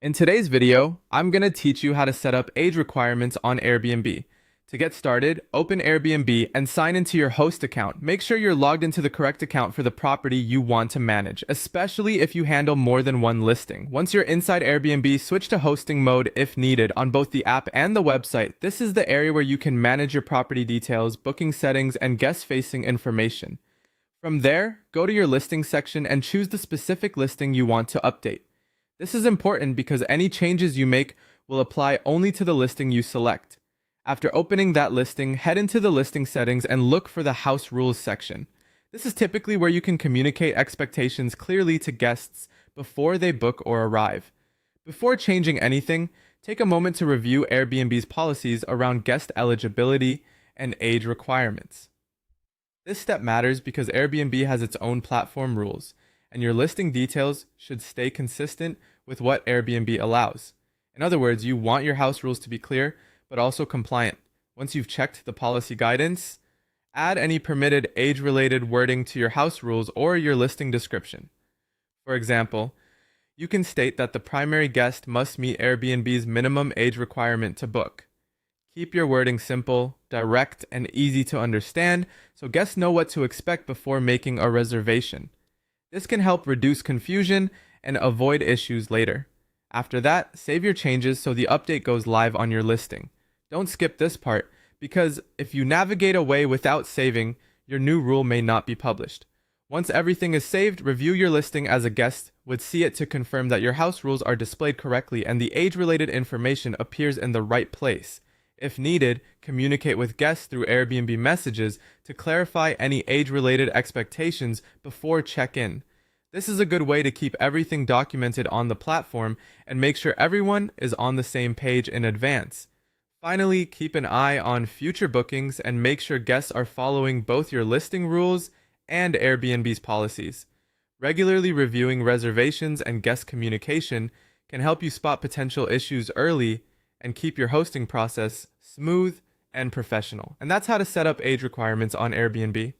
In today's video, I'm going to teach you how to set up age requirements on Airbnb. To get started, open Airbnb and sign into your host account. Make sure you're logged into the correct account for the property you want to manage, especially if you handle more than one listing. Once you're inside Airbnb, switch to hosting mode if needed on both the app and the website. This is the area where you can manage your property details, booking settings, and guest-facing information. From there, go to your listing section and choose the specific listing you want to update. This is important because any changes you make will apply only to the listing you select. After opening that listing, head into the listing settings and look for the house rules section. This is typically where you can communicate expectations clearly to guests before they book or arrive. Before changing anything, take a moment to review Airbnb's policies around guest eligibility and age requirements. This step matters because Airbnb has its own platform rules, and your listing details should stay consistent with what Airbnb allows. In other words, you want your house rules to be clear, but also compliant. Once you've checked the policy guidance, add any permitted age-related wording to your house rules or your listing description. For example, you can state that the primary guest must meet Airbnb's minimum age requirement to book. Keep your wording simple, direct, and easy to understand so guests know what to expect before making a reservation. This can help reduce confusion and avoid issues later. After that, save your changes so the update goes live on your listing. Don't skip this part, because if you navigate away without saving, your new rule may not be published. Once everything is saved, review your listing as a guest would see it to confirm that your house rules are displayed correctly and the age-related information appears in the right place. If needed, communicate with guests through Airbnb messages to clarify any age-related expectations before check-in. This is a good way to keep everything documented on the platform and make sure everyone is on the same page in advance. Finally, keep an eye on future bookings and make sure guests are following both your listing rules and Airbnb's policies. Regularly reviewing reservations and guest communication can help you spot potential issues early and keep your hosting process smooth and professional. And that's how to set up age requirements on Airbnb.